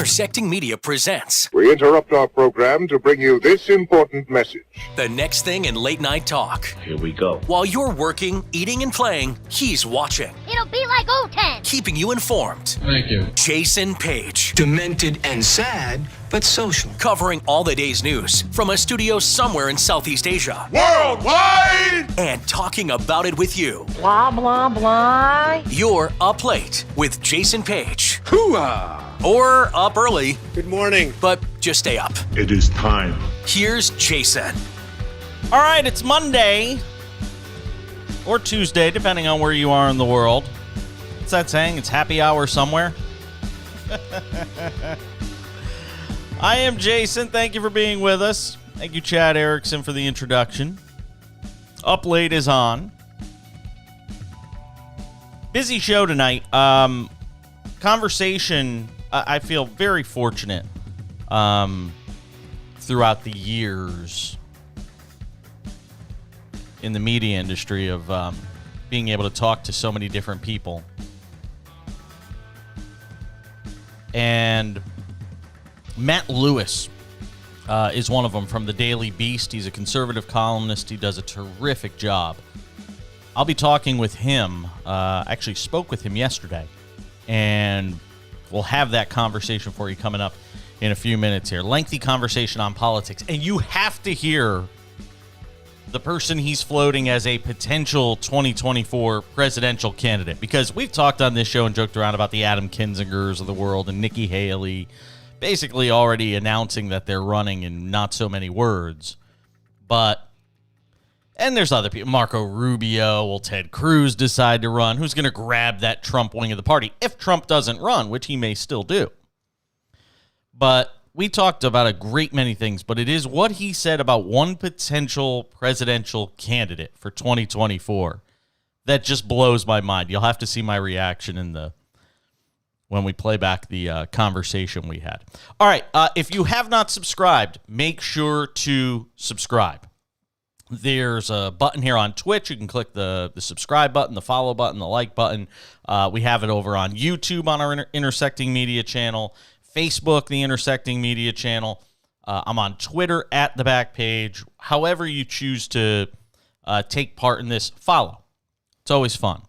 Intersecting Media presents. We interrupt our program to bring you this important message. The next thing in late night talk. Here we go. While you're working, eating, and playing, he's watching. It'll be like O10. Keeping you informed. Thank you. Jason Page. Demented and sad, but social. Covering all the day's news from a studio somewhere in Southeast Asia. Worldwide! And talking about it with you. Blah, blah, blah. You're Up Late with Jason Page. Hooah! Or up early. Good morning. But just stay up. It is time. Here's Jason. All right, it's Monday or Tuesday, depending on where you are in the world. What's that saying? It's happy hour somewhere. I am Jason. Thank you for being with us. Thank you, Chad Erickson, for the introduction. Up Late is on. Busy show tonight. Conversation, I feel very fortunate throughout the years in the media industry of being able to talk to so many different people. And Matt Lewis is one of them from the Daily Beast. He's a conservative columnist. He does a terrific job. I'll be talking with him. Actually spoke with him yesterday. And we'll have that conversation for you coming up in a few minutes here. Lengthy conversation on politics. And you have to hear the person he's floating as a potential 2024 presidential candidate. Because we've talked on this show and joked around about the Adam Kinzingers of the world and Nikki Haley basically already announcing that they're running in not so many words. And there's other people. Marco Rubio. Will Ted Cruz decide to run? Who's going to grab that Trump wing of the party if Trump doesn't run, which he may still do? But we talked about a great many things, but it is what he said about one potential presidential candidate for 2024 that just blows my mind. You'll have to see my reaction when we play back the conversation we had. All right, if you have not subscribed, make sure to subscribe. There's a button here on Twitch. You can click the subscribe button, the follow button, the like button. We have it over on YouTube on our Intersecting Media channel, Facebook, the Intersecting Media channel. I'm on Twitter at the back page. However you choose to take part in this, follow. It's always fun.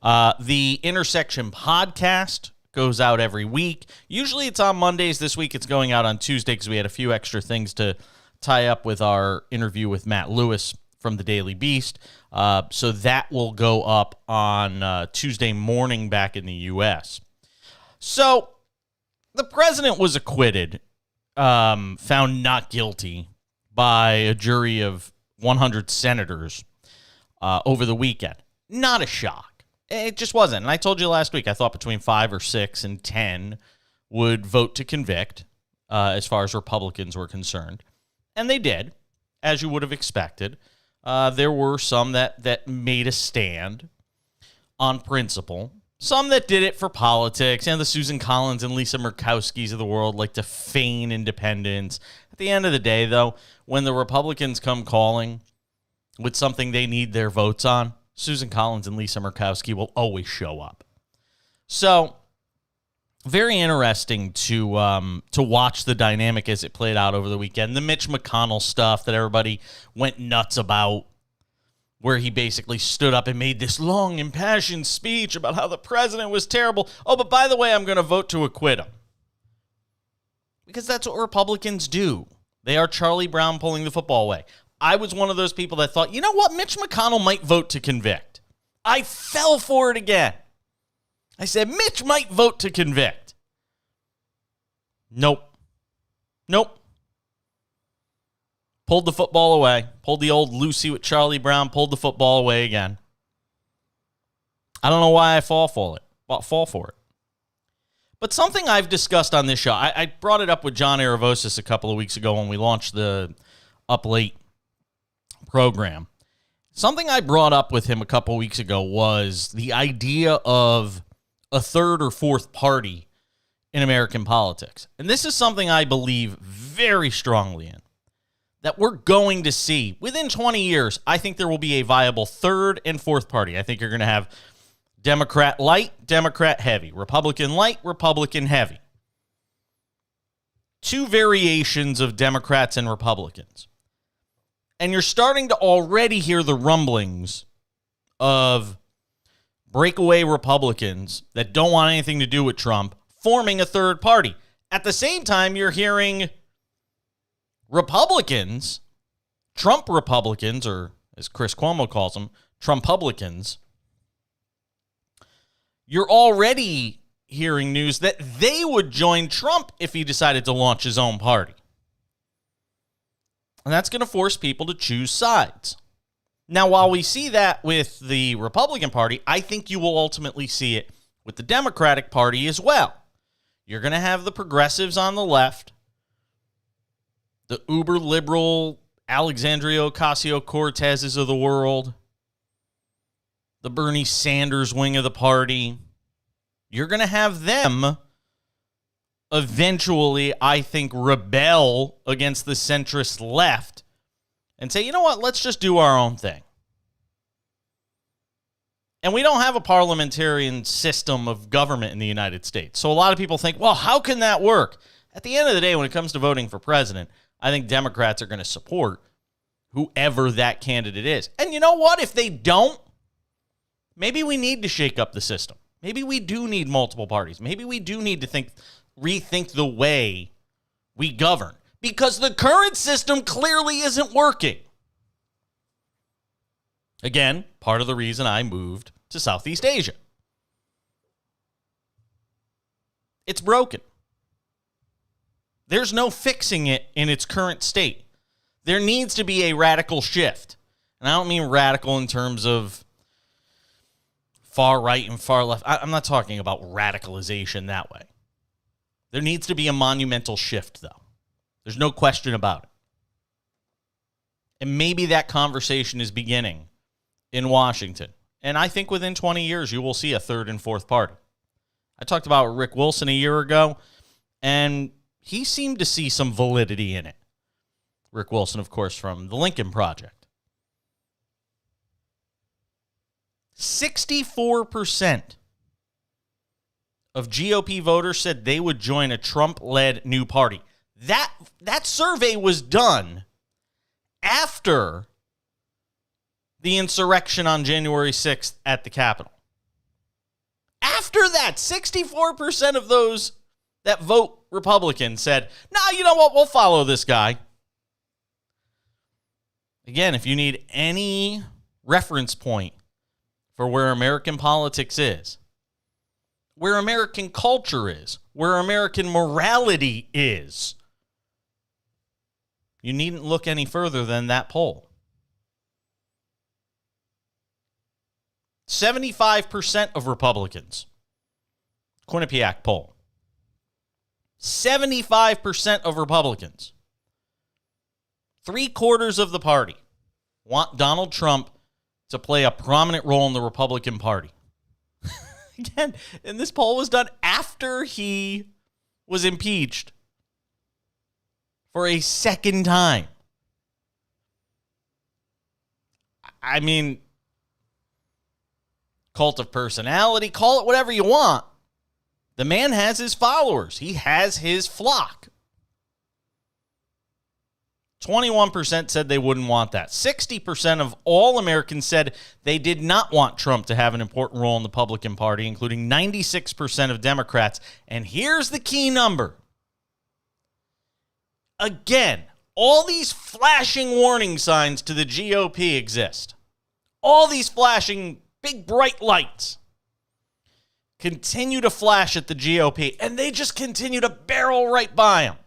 The Intersection podcast goes out every week. Usually it's on Mondays. This week it's going out on Tuesday because we had a few extra things to tie up with our interview with Matt Lewis from the Daily Beast. So that will go up on Tuesday morning back in the U.S. So the president was acquitted, found not guilty by a jury of 100 senators over the weekend. Not a shock. It just wasn't. And I told you last week, I thought between 5 or 6 and 10 would vote to convict as far as Republicans were concerned. And they did, as you would have expected. There were some that made a stand on principle. Some that did it for politics. And the Susan Collins and Lisa Murkowskis of the world like to feign independence. At the end of the day, though, when the Republicans come calling with something they need their votes on, Susan Collins and Lisa Murkowski will always show up. So very interesting to watch the dynamic as it played out over the weekend. The Mitch McConnell stuff that everybody went nuts about, where he basically stood up and made this long, impassioned speech about how the president was terrible. Oh, but by the way, I'm going to vote to acquit him. Because that's what Republicans do. They are Charlie Brown pulling the football away. I was one of those people that thought, you know what, Mitch McConnell might vote to convict. I fell for it again. I said, Mitch might vote to convict. Nope. Pulled the football away. Pulled the old Lucy with Charlie Brown. Pulled the football away again. I don't know why I fall for it. But something I've discussed on this show, I brought it up with John Aravosis a couple of weeks ago when we launched the Up Late program. Something I brought up with him a couple of weeks ago was the idea of a third or fourth party in American politics. And this is something I believe very strongly in, that we're going to see within 20 years. I think there will be a viable third and fourth party. I think you're going to have Democrat light, Democrat heavy, Republican light, Republican heavy. two variations of Democrats and Republicans. And you're starting to already hear the rumblings of breakaway Republicans that don't want anything to do with Trump forming a third party. At the same time, you're hearing Republicans, Trump Republicans, or as Chris Cuomo calls them, Trumpublicans. You're already hearing news that they would join Trump if he decided to launch his own party. And that's going to force people to choose sides. Now, while we see that with the Republican Party, I think you will ultimately see it with the Democratic Party as well. You're going to have the progressives on the left, the uber-liberal Alexandria Ocasio-Cortezes of the world, the Bernie Sanders wing of the party. You're going to have them eventually, I think, rebel against the centrist left and say, you know what, let's just do our own thing. And we don't have a parliamentarian system of government in the United States. So a lot of people think, well, how can that work? At the end of the day, when it comes to voting for president, I think Democrats are going to support whoever that candidate is. And you know what? If they don't, maybe we need to shake up the system. Maybe we do need multiple parties. Maybe we do need to rethink the way we govern, because the current system clearly isn't working. Again, part of the reason I moved to Southeast Asia. It's broken. There's no fixing it in its current state. There needs to be a radical shift. And I don't mean radical in terms of far right and far left. I'm not talking about radicalization that way. There needs to be a monumental shift, though. There's no question about it. And maybe that conversation is beginning in Washington. And I think within 20 years, you will see a third and fourth party. I talked about Rick Wilson a year ago, and he seemed to see some validity in it. Rick Wilson, of course, from the Lincoln Project. 64% of GOP voters said they would join a Trump-led new party. That survey was done after the insurrection on January 6th at the Capitol. After that, 64% of those that vote Republican said, you know what, we'll follow this guy. Again, if you need any reference point for where American politics is, where American culture is, where American morality is, you needn't look any further than that poll. 75% of Republicans, Quinnipiac poll, 75% of Republicans, 3/4 of the party want Donald Trump to play a prominent role in the Republican Party. Again, and this poll was done after he was impeached for a second time. I mean, cult of personality, call it whatever you want. The man has his followers. He has his flock. 21% said they wouldn't want that. 60% of all Americans said they did not want Trump to have an important role in the Republican Party, including 96% of Democrats. And here's the key number. Again, all these flashing warning signs to the GOP exist. All these flashing big bright lights continue to flash at the GOP, and they just continue to barrel right by them.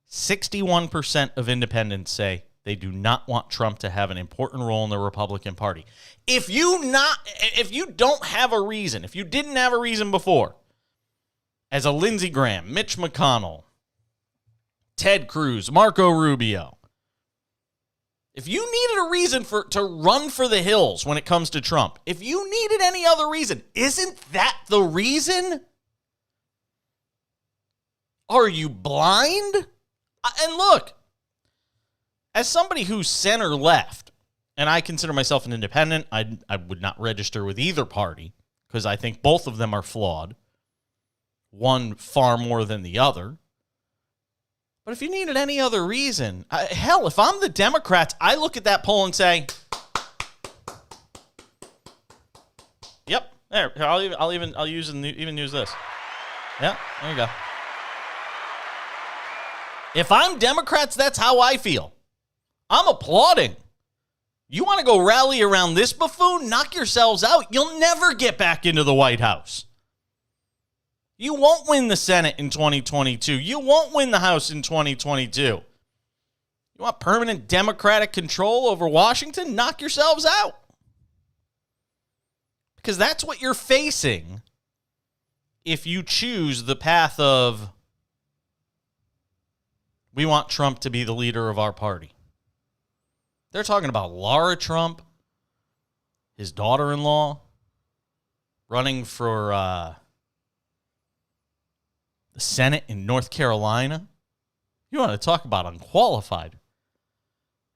61% of independents say they do not want Trump to have an important role in the Republican Party. If you don't have a reason, if you didn't have a reason before, as a Lindsey Graham, Mitch McConnell, Ted Cruz, Marco Rubio, if you needed a reason to run for the hills when it comes to Trump, if you needed any other reason, isn't that the reason? Are you blind? And look, as somebody who's center left, and I consider myself an independent, I would not register with either party because I think both of them are flawed. one far more than the other. But if you needed any other reason, hell, if I'm the Democrats, I look at that poll and say, "Yep, there. I'll even use this. Yeah, there you go." If I'm Democrats, that's how I feel. I'm applauding. You want to go rally around this buffoon? Knock yourselves out. You'll never get back into the White House. You won't win the Senate in 2022. You won't win the House in 2022. You want permanent Democratic control over Washington? Knock yourselves out. Because that's what you're facing if you choose the path of, we want Trump to be the leader of our party. They're talking about Laura Trump, his daughter-in-law, running for the Senate in North Carolina. You want to talk about unqualified.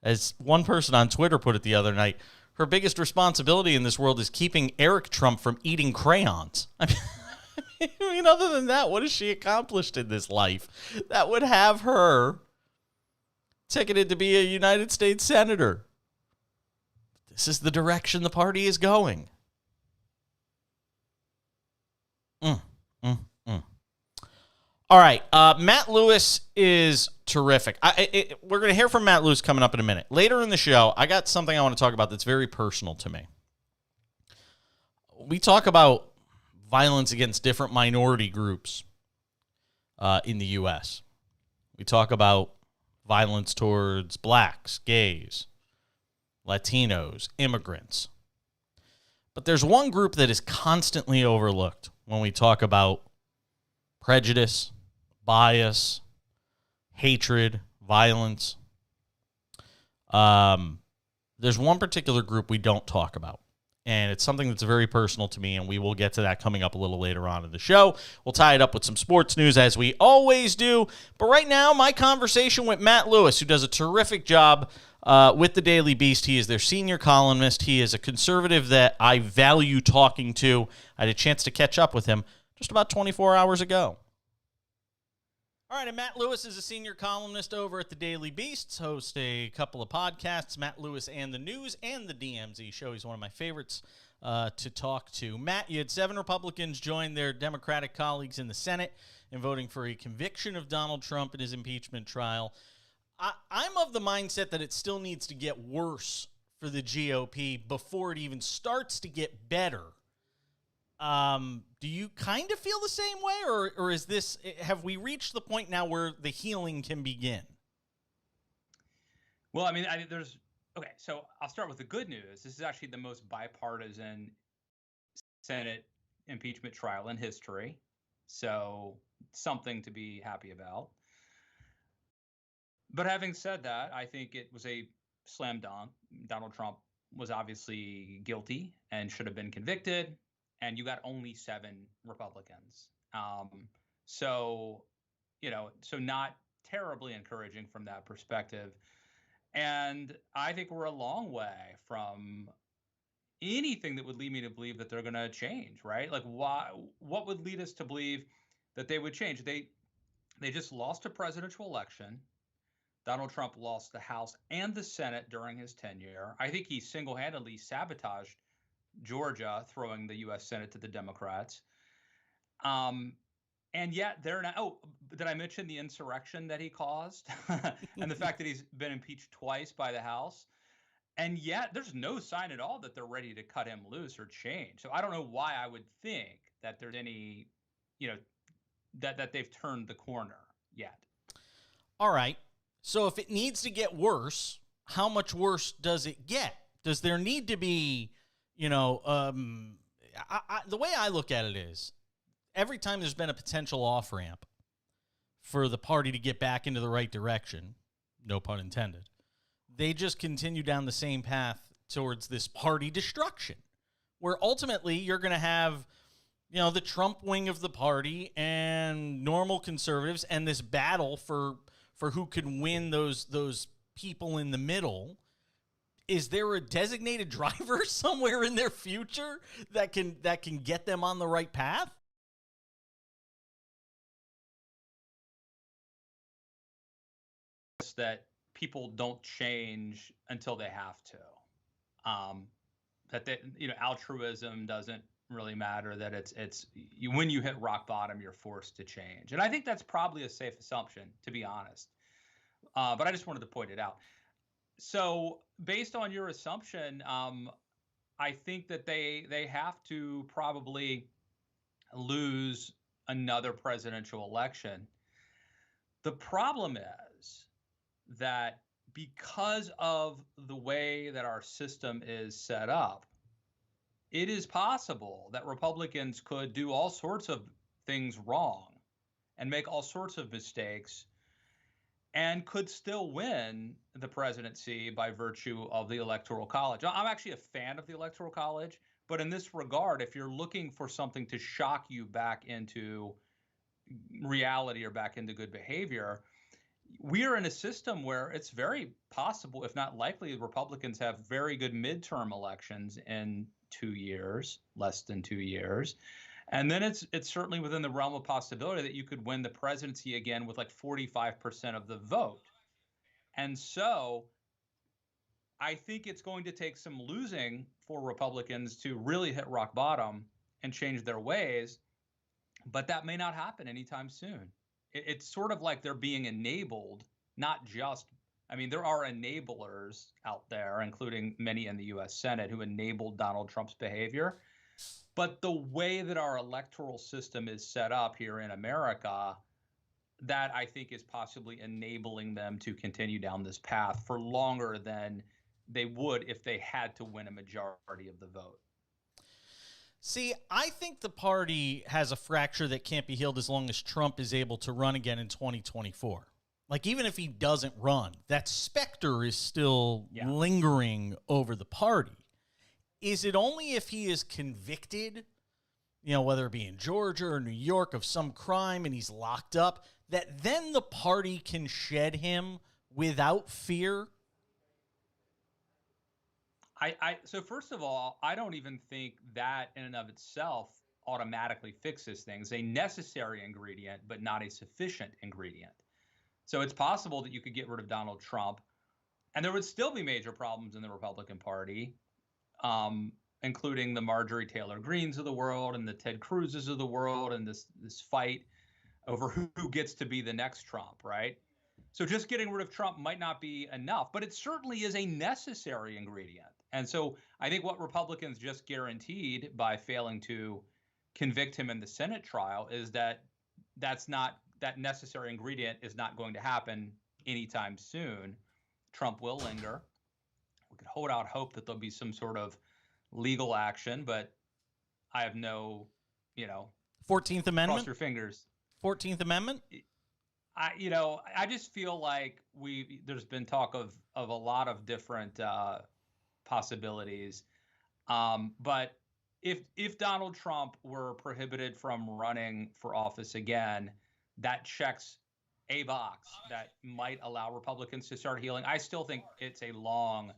As one person on Twitter put it the other night, her biggest responsibility in this world is keeping Eric Trump from eating crayons. I mean, other than that, what has she accomplished in this life that would have her ticketed to be a United States senator? This is the direction the party is going. All right, Matt Lewis is terrific. We're going to hear from Matt Lewis coming up in a minute. Later in the show, I got something I want to talk about that's very personal to me. We talk about violence against different minority groups in the U.S. We talk about violence towards blacks, gays, Latinos, immigrants. But there's one group that is constantly overlooked when we talk about prejudice, bias, hatred, violence. There's one particular group we don't talk about, and it's something that's very personal to me, and we will get to that coming up a little later on in the show. We'll tie it up with some sports news, as we always do. But right now, my conversation with Matt Lewis, who does a terrific job with the Daily Beast. He is their senior columnist. He is a conservative that I value talking to. I had a chance to catch up with him just about 24 hours ago. All right, and Matt Lewis is a senior columnist over at the Daily Beast, hosts a couple of podcasts, Matt Lewis and the News and the DMZ Show. He's one of my favorites to talk to. Matt, you had 7 Republicans join their Democratic colleagues in the Senate in voting for a conviction of Donald Trump in his impeachment trial. I'm of the mindset that it still needs to get worse for the GOP before it even starts to get better. Do you kind of feel the same way, or is this, have we reached the point now where the healing can begin? Well, okay, so I'll start with the good news. This is actually the most bipartisan Senate impeachment trial in history. So something to be happy about. But having said that, I think it was a slam dunk. Donald Trump was obviously guilty and should have been convicted. And you got only 7 Republicans. So not terribly encouraging from that perspective. And I think we're a long way from anything that would lead me to believe that they're going to change, right? Like, what would lead us to believe that they would change? They just lost a presidential election. Donald Trump lost the House and the Senate during his tenure. I think he single-handedly sabotaged Georgia, throwing the U.S. Senate to the Democrats. And yet they're not. Oh, did I mention the insurrection that he caused and the fact that he's been impeached twice by the House? And yet there's no sign at all that they're ready to cut him loose or change. So I don't know why I would think that there's any, that they've turned the corner yet. All right. So if it needs to get worse, how much worse does it get? Does there need to be, the way I look at it is, every time there's been a potential off-ramp for the party to get back into the right direction, no pun intended, they just continue down the same path towards this party destruction, where ultimately you're going to have, the Trump wing of the party and normal conservatives and this battle for who can win those people in the middle. Is there a designated driver somewhere in their future that can get them on the right path? that people don't change until they have to. That they, altruism doesn't really matter. That it's when you hit rock bottom, you're forced to change. And I think that's probably a safe assumption, to be honest. But I just wanted to point it out. So based on your assumption, I think that they have to probably lose another presidential election. The problem is that because of the way that our system is set up, it is possible that Republicans could do all sorts of things wrong and make all sorts of mistakes and could still win the presidency by virtue of the Electoral College. I'm actually a fan of the Electoral College, but in this regard, if you're looking for something to shock you back into reality or back into good behavior, we are in a system where it's very possible, if not likely, Republicans have very good midterm elections in 2 years, less than 2 years. And then it's certainly within the realm of possibility that you could win the presidency again with like 45% of the vote. And so I think it's going to take some losing for Republicans to really hit rock bottom and change their ways. But that may not happen anytime soon. It's sort of like they're being enabled, not just, I mean, there are enablers out there, including many in the U.S. Senate, who enabled Donald Trump's behavior. But the way that our electoral system is set up here in America, that I think is possibly enabling them to continue down this path for longer than they would if they had to win a majority of the vote. See, I think the party has a fracture that can't be healed as long as Trump is able to run again in 2024. Like, even if he doesn't run, that specter is still lingering over the party. Is it only if he is convicted, whether it be in Georgia or New York, of some crime and he's locked up, that then the party can shed him without fear? So first of all, I don't even think that in and of itself automatically fixes things. A necessary ingredient, but not a sufficient ingredient. So it's possible that you could get rid of Donald Trump, and there would still be major problems in the Republican Party, including the Marjorie Taylor Greenes of the world and the Ted Cruzes of the world, and this fight over who gets to be the next Trump, right? So just getting rid of Trump might not be enough, but it certainly is a necessary ingredient. And so I think what Republicans just guaranteed by failing to convict him in the Senate trial is that that necessary ingredient is not going to happen anytime soon. Trump will linger. We could hold out hope that there'll be some sort of legal action, but I have no, 14th Amendment? Cross your fingers. 14th Amendment? I just feel like there's been talk of a lot of different possibilities. But if Donald Trump were prohibited from running for office again, that checks a box that might allow Republicans to start healing. I still think it's a long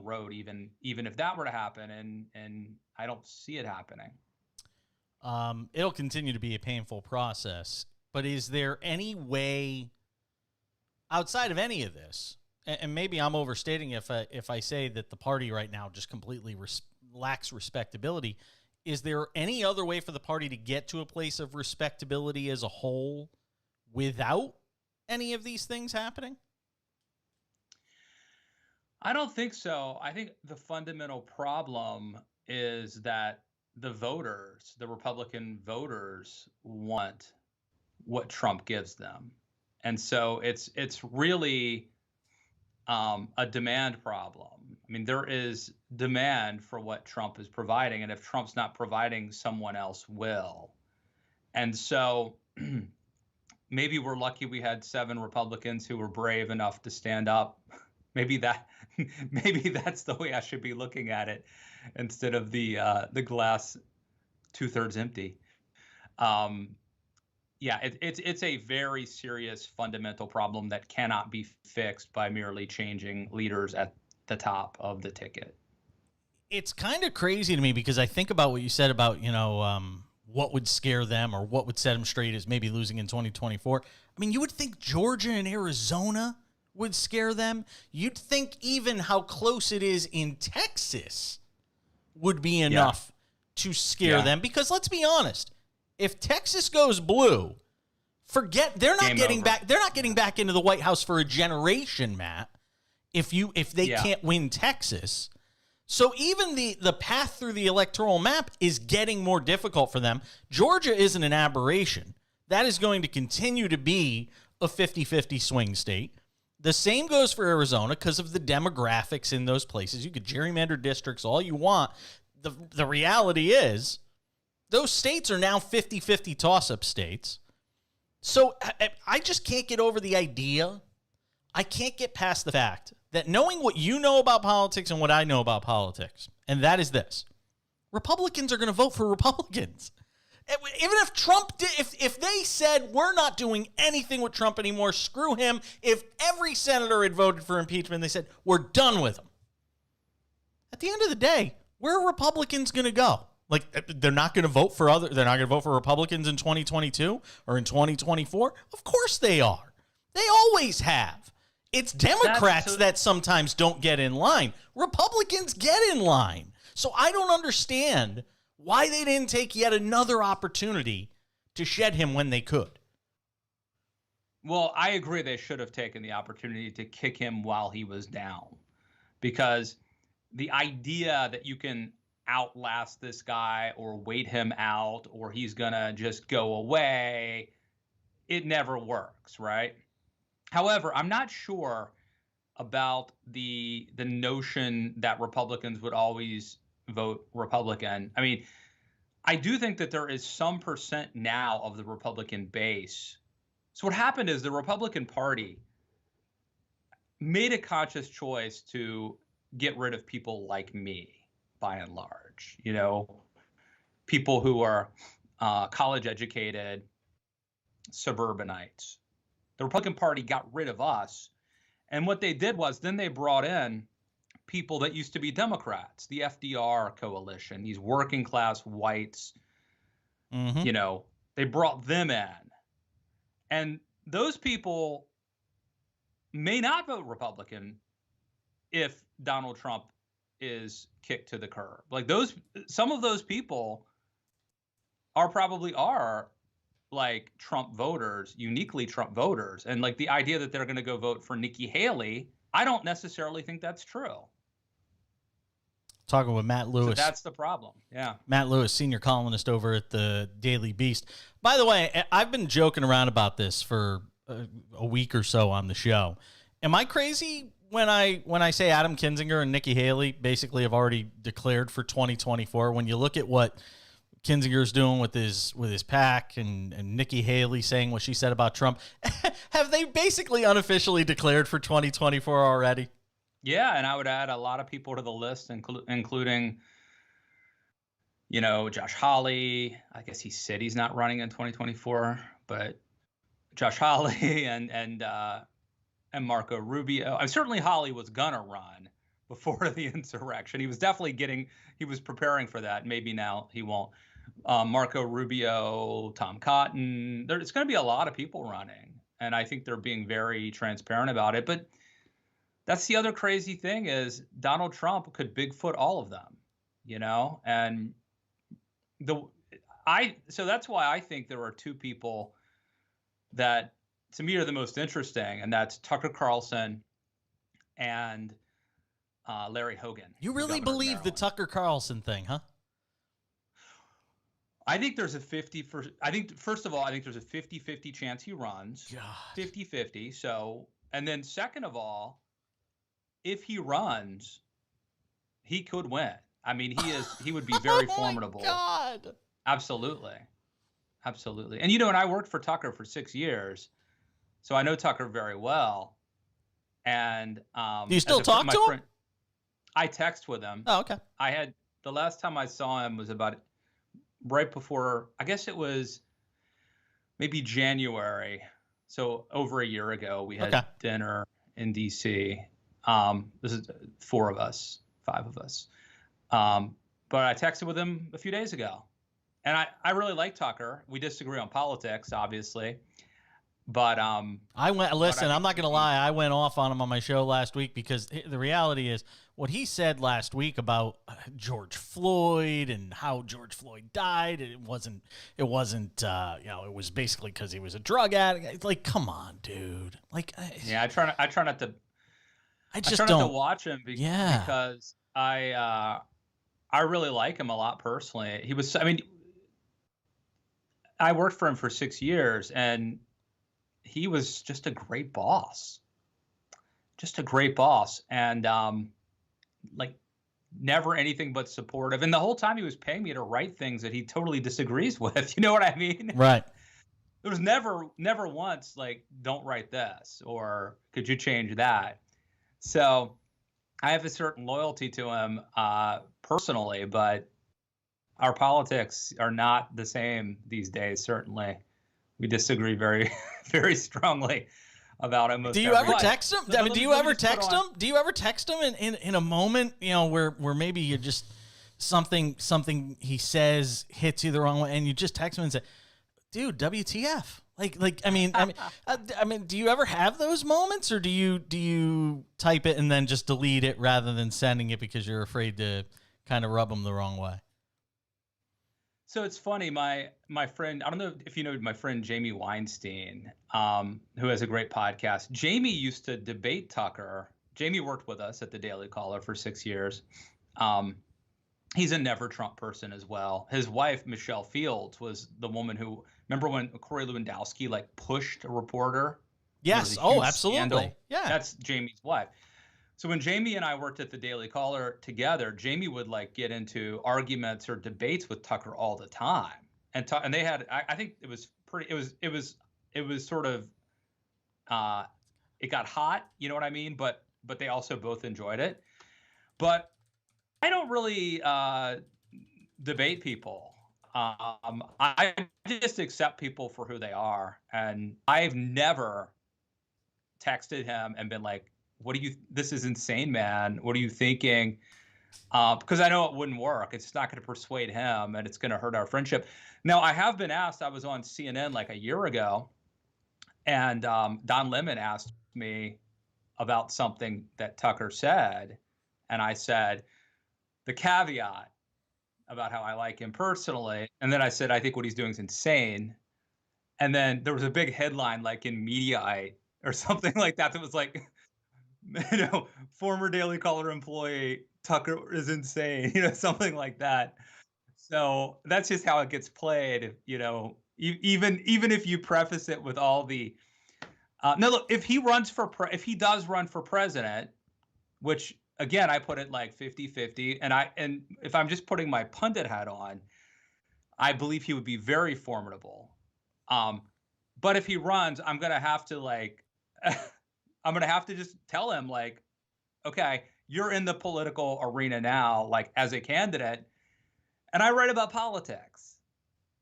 road, even if that were to happen, and I don't see it happening. It'll continue to be a painful process. But is there any way outside of any of this, and maybe I'm overstating if I say that the party right now just completely lacks respectability, is there any other way for the party to get to a place of respectability as a whole without any of these things happening? I don't think so. I think the fundamental problem is that the Republican voters, want what Trump gives them. And so it's really a demand problem. I mean, there is demand for what Trump is providing, and if Trump's not providing, someone else will. And so maybe we're lucky we had 7 Republicans who were brave enough to stand up. Maybe that's the way I should be looking at it, instead of the glass 2/3 empty. It's a very serious fundamental problem that cannot be fixed by merely changing leaders at the top of the ticket. It's kind of crazy to me because I think about what you said about, what would scare them or what would set them straight as maybe losing in 2024. I mean, you would think Georgia and Arizona would scare them. You'd think even how close it is in Texas would be enough to scare them. Because let's be honest, if Texas goes blue, they're not getting back. They're not getting back into the White House for a generation, Matt. If they can't win Texas. So even the path through the electoral map is getting more difficult for them. Georgia isn't an aberration. That is going to continue to be a 50-50 swing state. The same goes for Arizona because of the demographics in those places. You could gerrymander districts all you want. The reality is those states are now 50-50 toss-up states. So I just can't get over the idea. I can't get past the fact that knowing what you know about politics and what I know about politics, and that is this: Republicans are going to vote for Republicans. Even if Trump did, if they said we're not doing anything with Trump anymore, screw him. If every senator had voted for impeachment, they said we're done with him. At the end of the day, where are Republicans going to go? Like, they're not going to vote for they're not going to vote for Republicans in 2022 or in 2024? Of course they are. They always have. It's Democrats that sometimes don't get in line. Republicans get in line. So I don't understand why they didn't take yet another opportunity to shed him when they could. Well, I agree they should have taken the opportunity to kick him while he was down, because the idea that you can outlast this guy or wait him out or he's going to just go away, it never works, right? However, I'm not sure about the notion that Republicans would always vote Republican. I mean, I do think that there is some percent now of the Republican base. So what happened is the Republican Party made a conscious choice to get rid of people like me, by and large, people who are college educated suburbanites. The Republican Party got rid of us. And what they did was then they brought in people that used to be Democrats, the FDR coalition, these working class whites, they brought them in. And those people may not vote Republican if Donald Trump is kicked to the curb. Like some of those people are like Trump voters, uniquely Trump voters. And like the idea that they're going to go vote for Nikki Haley, I don't necessarily think that's true. Talking with Matt Lewis. So that's the problem. Yeah. Matt Lewis, senior columnist over at the Daily Beast. By the way, I've been joking around about this for a week or so on the show. Am I crazy when I say Adam Kinzinger and Nikki Haley basically have already declared for 2024? When you look at what Kinzinger's doing with his PAC and Nikki Haley saying what she said about Trump, have they basically unofficially declared for 2024 already? Yeah, and I would add a lot of people to the list, including, Josh Hawley. I guess he said he's not running in 2024, but Josh Hawley and Marco Rubio. Certainly Hawley was gonna run before the insurrection. He was preparing for that. Maybe now he won't. Marco Rubio, Tom Cotton. There's going to be a lot of people running, and I think they're being very transparent about it. But that's the other crazy thing is Donald Trump could Bigfoot all of them, and so that's why I think there are two people that to me are the most interesting, and that's Tucker Carlson and Larry Hogan. You really believe the Tucker Carlson thing, huh? I think there's a 50-50 chance he runs. 50-50. So, and then second of all, if he runs, he could win. I mean, he would be very formidable. God. Absolutely. Absolutely. And and I worked for Tucker for 6 years, so I know Tucker very well. And do you still talk to him? I text with him. Oh, okay. The last time I saw him was about right before, I guess it was maybe January. So over a year ago, we had dinner in DC. This is 5 of us. But I texted with him a few days ago. And I really like Tucker. We disagree on politics, obviously. But I went. Listen, I I'm not going to lie. I went off on him on my show last week because the reality is what he said last week about George Floyd and how George Floyd died. It wasn't. It was basically because he was a drug addict. It's like, come on, dude. Like, yeah, I try not to. I just try don't not to watch him because I really like him a lot personally. He was. I mean, I worked for him for 6 years, and he was just a great boss, and like never anything but supportive. And the whole time he was paying me to write things that he totally disagrees with. You know what I mean? right. There was never once like, don't write this, or could you change that? So I have a certain loyalty to him personally, but our politics are not the same these days. Certainly, we disagree very, very strongly about almost. Do you ever everything. text him? I mean, do you ever text him? Do you ever text him in a moment, where maybe you're just something he says hits you the wrong way, and you just text him and say, "Dude, WTF?" I mean, do you ever have those moments, or do you type it and then just delete it rather than sending it because you're afraid to kind of rub him the wrong way? So it's funny, my friend, I don't know if you know my friend Jamie Weinstein, who has a great podcast. Jamie used to debate Tucker. Jamie worked with us at the Daily Caller for 6 years. He's a never Trump person as well. His wife, Michelle Fields, was the woman who, remember when Corey Lewandowski like pushed a reporter? Yes. Oh, absolutely. Scandal? Yeah. That's Jamie's wife. So when Jamie and I worked at the Daily Caller together, Jamie would like get into arguments or debates with Tucker all the time, and they had. I think it was pretty. It was sort of. It got hot, you know what I mean? But they also both enjoyed it. But I don't really debate people. I just accept people for who they are, and I've never texted him and been like, this is insane, man. What are you thinking? Because I know it wouldn't work. It's not going to persuade him, and it's going to hurt our friendship. Now, I have been asked, I was on CNN like a year ago, and Don Lemon asked me about something that Tucker said. And I said, the caveat about how I like him personally. And then I said, I think what he's doing is insane. And then there was a big headline like in Mediaite or something like that was like, former Daily Caller employee Tucker is insane, something like that. So that's just how it gets played, even if you preface it with all the now look, if he does run for president, which again I put it like 50-50, and if I'm just putting my pundit hat on, I believe he would be very formidable. But if he runs, I'm gonna have to I'm going to have to just tell him like, okay, you're in the political arena now, like as a candidate, and I write about politics.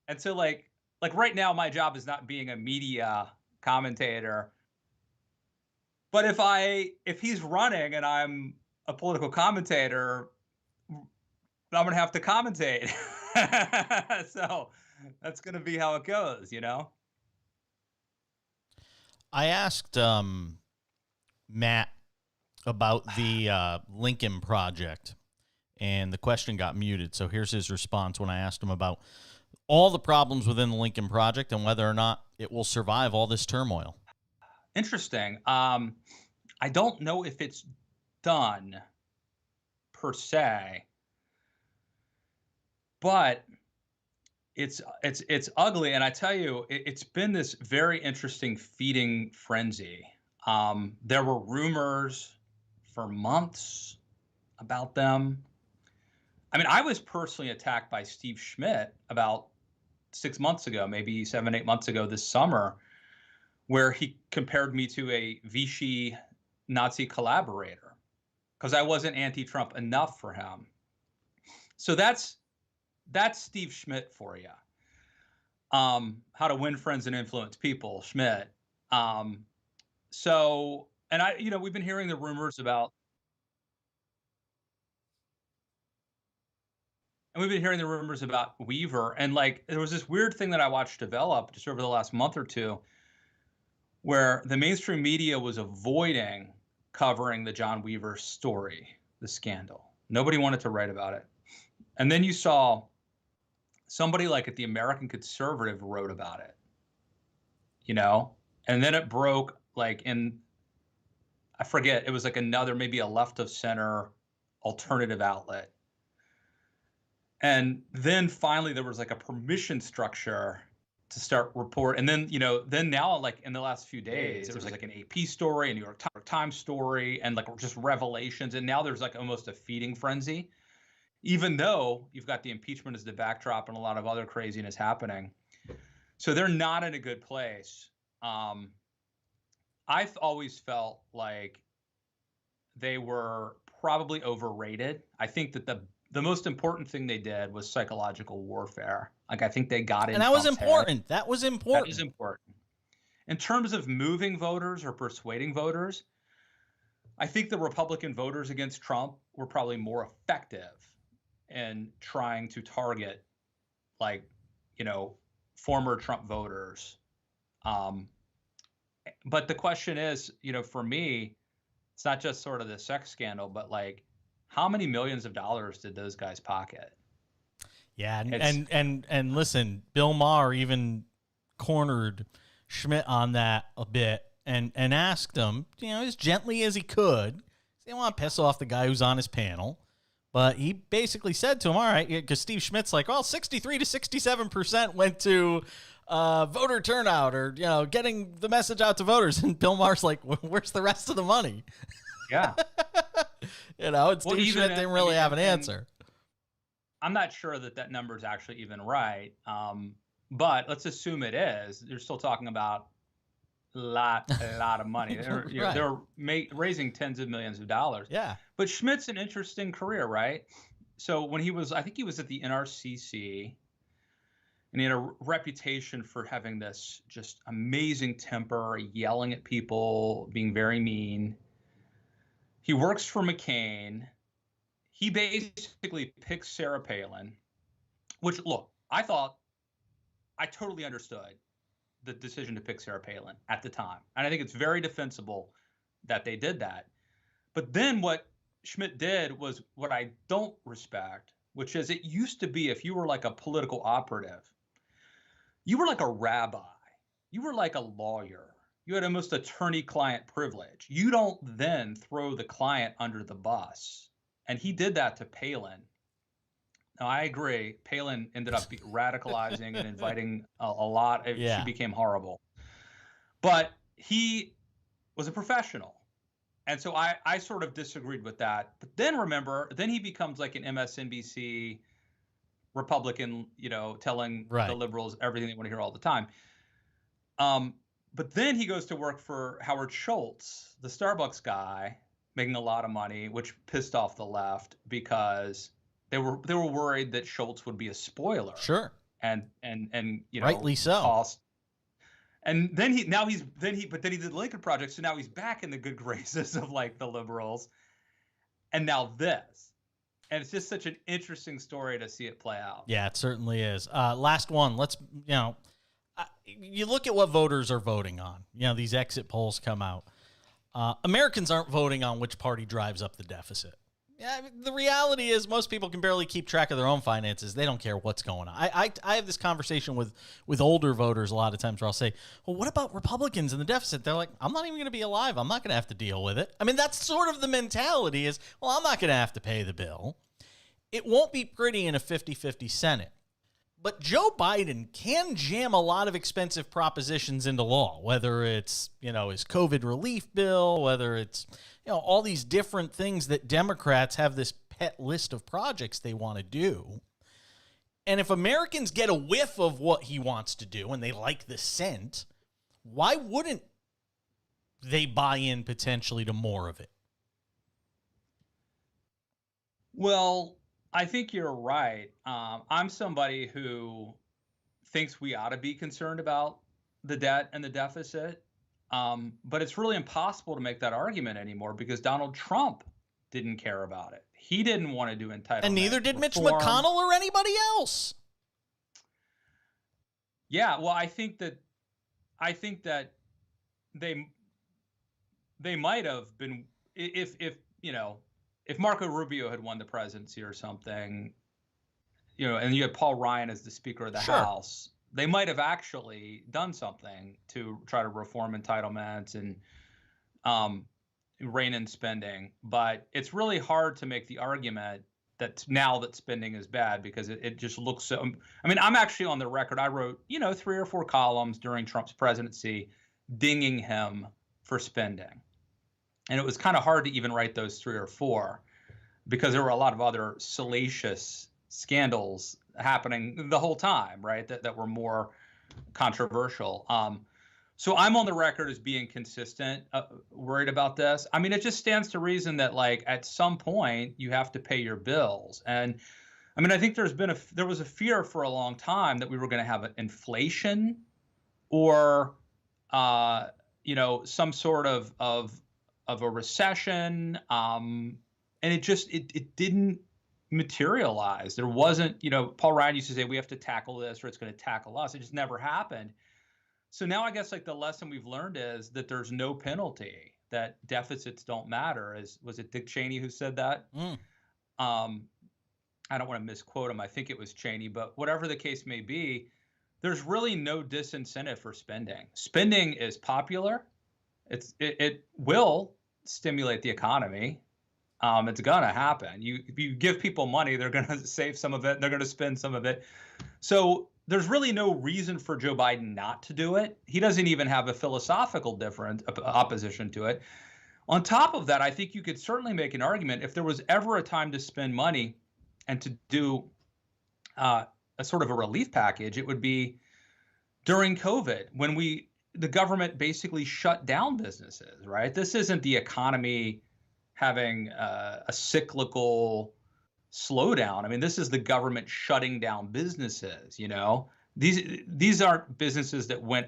And so like right now, my job is not being a media commentator. But if he's running and I'm a political commentator, I'm going to have to commentate. So that's going to be how it goes, I asked, Matt about the Lincoln Project, and the question got muted. So here's his response when I asked him about all the problems within the Lincoln Project and whether or not it will survive all this turmoil. Interesting. I don't know if it's done per se, but it's ugly. And I tell you, it's been this very interesting feeding frenzy. There were rumors for months about them. I mean, I was personally attacked by Steve Schmidt about 6 months ago, maybe 7-8 months ago this summer, where he compared me to a Vichy Nazi collaborator because I wasn't anti-Trump enough for him. So that's Steve Schmidt for you. How to Win Friends and Influence People, Schmidt. So, and we've been hearing the rumors about, Weaver, and like there was this weird thing that I watched develop just over the last month or two, where the mainstream media was avoiding covering the John Weaver story, the scandal. Nobody wanted to write about it. And then you saw somebody like at the American Conservative wrote about it, and then it broke like I forget, it was like another, maybe a left of center alternative outlet. And then finally there was like a permission structure to start report. And then, then now, like in the last few days, there was like an AP story, a New York Times story, and like just revelations. And now there's like almost a feeding frenzy, even though you've got the impeachment as the backdrop and a lot of other craziness happening. So they're not in a good place. I've always felt like they were probably overrated. I think that the most important thing they did was psychological warfare. Like, I think they got it. And that was important. That was important. That is important. In terms of moving voters or persuading voters, I think the Republican voters against Trump were probably more effective in trying to target, like, former Trump voters. But the question is, for me, it's not just sort of the sex scandal, but like, how many millions of dollars did those guys pocket? Yeah, and listen, Bill Maher even cornered Schmidt on that a bit and asked him, as gently as he could. He didn't want to piss off the guy who's on his panel, but he basically said to him, all right, because Steve Schmidt's like, well, 63 to 67% went to voter turnout or, getting the message out to voters. And Bill Maher's like, where's the rest of the money? Yeah. And Steve Schmidt didn't really have an answer. I'm not sure that number is actually even right. But let's assume it is. You're still talking about a lot of money. They're raising tens of millions of dollars. Yeah. But Schmidt's an interesting career, right? So when I think he was at the NRCC, and he had a reputation for having this just amazing temper, yelling at people, being very mean. He works for McCain. He basically picks Sarah Palin, which, look, I totally understood the decision to pick Sarah Palin at the time. And I think it's very defensible that they did that. But then what Schmidt did was what I don't respect, which is, it used to be, if you were like a political operative, you were like a rabbi, you were like a lawyer. You had almost attorney-client privilege. You don't then throw the client under the bus. And he did that to Palin. Now, I agree. Palin ended up radicalizing and inviting a lot. She became horrible. But he was a professional. And so I sort of disagreed with that. But then remember, then he becomes like an MSNBC Republican, telling the liberals everything they want to hear all the time. But then he goes to work for Howard Schultz, the Starbucks guy, making a lot of money, which pissed off the left because they were worried that Schultz would be a spoiler. Sure. And rightly so. Cost. And then he did the Lincoln Project, so now he's back in the good graces of like the liberals. And now this. And it's just such an interesting story to see it play out. Yeah, it certainly is. Last one. Let's, you look at what voters are voting on. These exit polls come out. Americans aren't voting on which party drives up the deficit. Yeah, the reality is most people can barely keep track of their own finances. They don't care what's going on. I have this conversation with older voters a lot of times where I'll say, well, what about Republicans and the deficit? They're like, I'm not even going to be alive. I'm not going to have to deal with it. I mean, that's sort of the mentality is, well, I'm not going to have to pay the bill. It won't be pretty in a 50-50 Senate. But Joe Biden can jam a lot of expensive propositions into law, whether it's, his COVID relief bill, whether it's, all these different things that Democrats have this pet list of projects they want to do. And if Americans get a whiff of what he wants to do and they like the scent, why wouldn't they buy in potentially to more of it? Well, I think you're right. I'm somebody who thinks we ought to be concerned about the debt and the deficit. But it's really impossible to make that argument anymore because Donald Trump didn't care about it. He didn't want to do entitlement. And neither did Mitch reform. McConnell or anybody else. Yeah, well, I think that they might have been if Marco Rubio had won the presidency or something, and you had Paul Ryan as the Speaker of the House, they might have actually done something to try to reform entitlements and rein in spending. But it's really hard to make the argument that now that spending is bad because it just looks so. I mean, I'm actually on the record. I wrote 3 or 4 columns during Trump's presidency dinging him for spending. And it was kind of hard to even write those 3 or 4 because there were a lot of other salacious scandals happening the whole time, right? That were more controversial. So I'm on the record as being consistent, worried about this. I mean, it just stands to reason that like at some point you have to pay your bills. And I mean, I think there was a fear for a long time that we were going to have an inflation or some sort of a recession, and it didn't materialize. There wasn't, Paul Ryan used to say we have to tackle this or it's going to tackle us. It just never happened. So now I guess like the lesson we've learned is that there's no penalty, that deficits don't matter. Was it Dick Cheney who said that? I don't want to misquote him. I think it was Cheney, but whatever the case may be, there's really no disincentive for spending. Spending is popular. It will stimulate the economy. It's gonna happen. If you give people money, they're gonna save some of it. They're gonna spend some of it. So there's really no reason for Joe Biden not to do it. He doesn't even have a philosophical opposition to it. On top of that, I think you could certainly make an argument if there was ever a time to spend money and to do a sort of a relief package, it would be during COVID when the government basically shut down businesses, right? This isn't the economy having a cyclical slowdown. I mean, this is the government shutting down businesses, These aren't businesses that went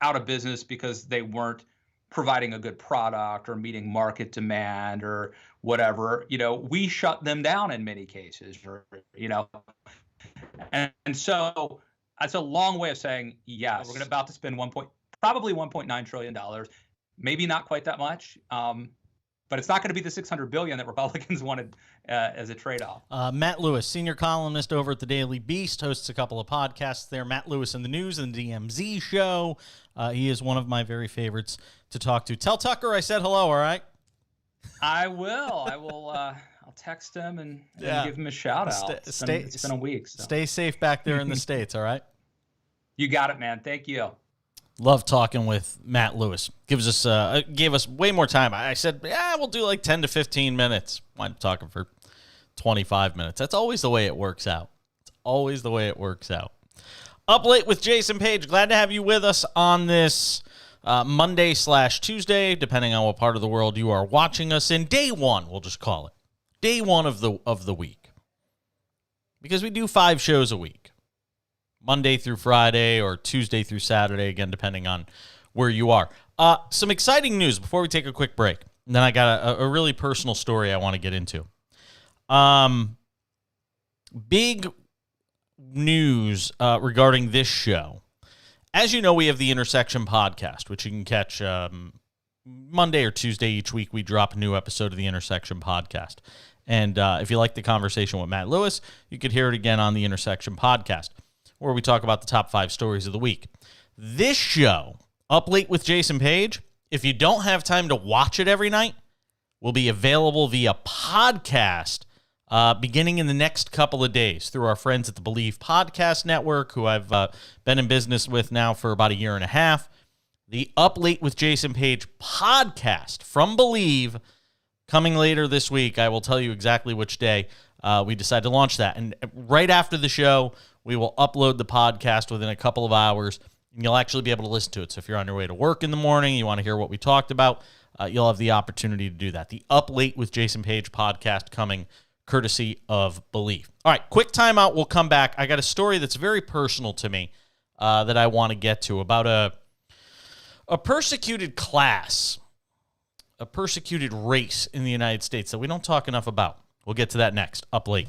out of business because they weren't providing a good product or meeting market demand or whatever. We shut them down in many cases, and so that's a long way of saying, yes, we're about to spend probably $1.9 trillion, maybe not quite that much. But it's not going to be the $600 billion that Republicans wanted as a trade-off. Matt Lewis, senior columnist over at the Daily Beast, hosts a couple of podcasts there. Matt Lewis in the News and the DMZ Show. He is one of my very favorites to talk to. Tell Tucker I said hello, all right? I will. I'll text him and give him a shout-out. It's been a week. So. Stay safe back there in the States, all right? You got it, man. Thank you. Love talking with Matt Lewis. Gave us way more time. I said, we'll do like 10 to 15 minutes. I'm talking for 25 minutes. That's always the way it works out. It's always the way it works out. Up Late with Jason Page. Glad to have you with us on this Monday/Tuesday, depending on what part of the world you are watching us in. Day one, we'll just call it. Day one of the week. Because we do 5 shows a week. Monday through Friday or Tuesday through Saturday, again, depending on where you are. Some exciting news before we take a quick break. And then I got a really personal story I want to get into. Big news regarding this show. As you know, we have the Intersection podcast, which you can catch Monday or Tuesday each week. We drop a new episode of the Intersection podcast. And if you like the conversation with Matt Lewis, you could hear it again on the Intersection podcast, where we talk about the top 5 stories of the week. This show, Up Late with Jason Page, if you don't have time to watch it every night, will be available via podcast beginning in the next couple of days through our friends at the Believe Podcast Network, who I've been in business with now for about a year and a half. The Up Late with Jason Page podcast from Believe, coming later this week. I will tell you exactly which day we decide to launch that. And right after the show, we will upload the podcast within a couple of hours, and you'll actually be able to listen to it. So if you're on your way to work in the morning, you want to hear what we talked about, you'll have the opportunity to do that. The Up Late with Jason Page podcast coming courtesy of Believe. All right, quick timeout. We'll come back. I got a story that's very personal to me that I want to get to about a persecuted class, a persecuted race in the United States that we don't talk enough about. We'll get to that next. Up Late.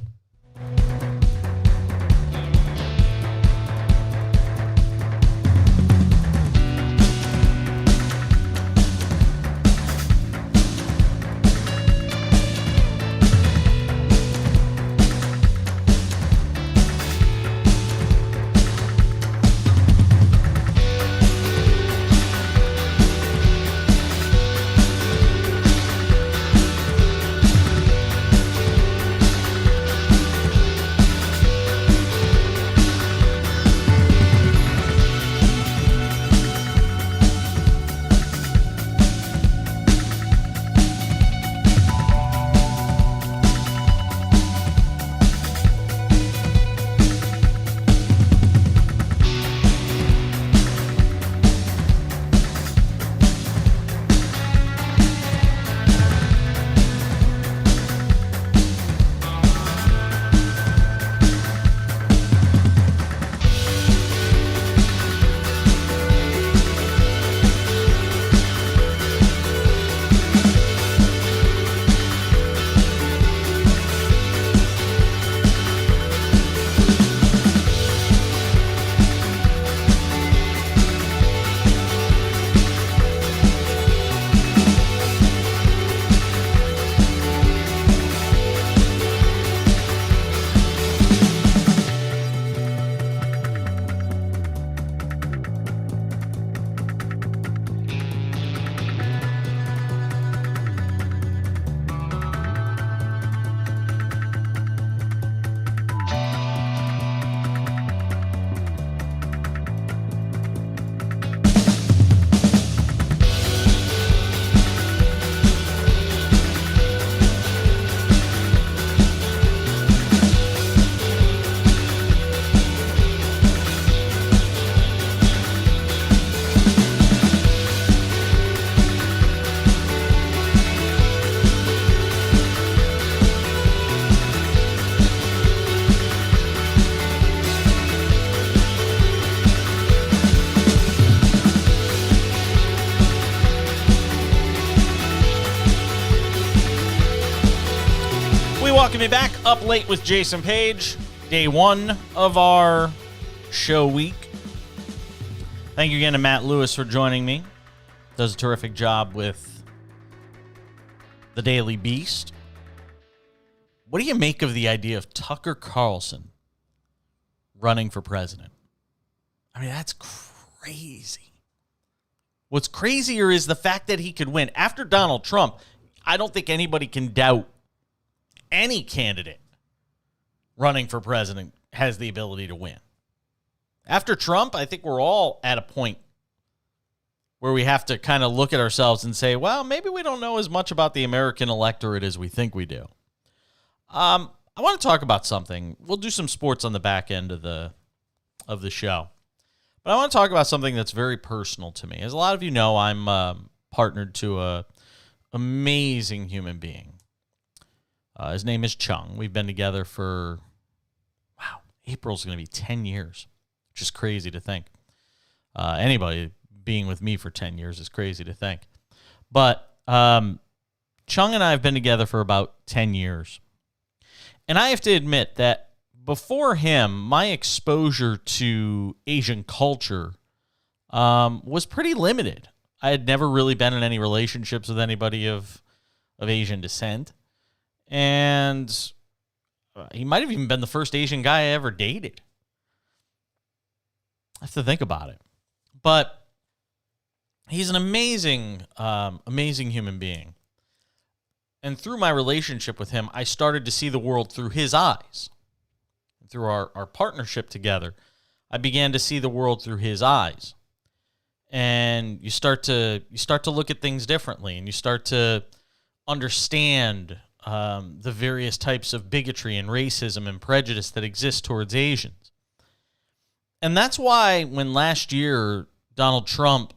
to be back up late with Jason Page. Day one of our show week. Thank you again to Matt Lewis for joining me. Does a terrific job with the Daily Beast. What do you make of the idea of Tucker Carlson running for president? I mean, that's crazy. What's crazier is the fact that he could win. After Donald Trump, I don't think anybody can doubt any candidate running for president has the ability to win. After Trump, I think we're all at a point where we have to kind of look at ourselves and say, well, maybe we don't know as much about the American electorate as we think we do. I want to talk about something. We'll do some sports on the back end of the show. But I want to talk about something that's very personal to me. As a lot of you know, I'm partnered to a amazing human being. His name is Chung. We've been together for, April's going to be 10 years, which is crazy to think. Anybody being with me for 10 years is crazy to think. But Chung and I have been together for about 10 years. And I have to admit that before him, my exposure to Asian culture was pretty limited. I had never really been in any relationships with anybody of Asian descent. And he might have even been the first Asian guy I ever dated. I have to think about it. But he's an amazing, amazing human being. And through my relationship with him, I started to see the world through his eyes. Through our partnership together, I began to see the world through his eyes. And you start to look at things differently, and you start to understand the various types of bigotry and racism and prejudice that exist towards Asians. And that's why when last year Donald Trump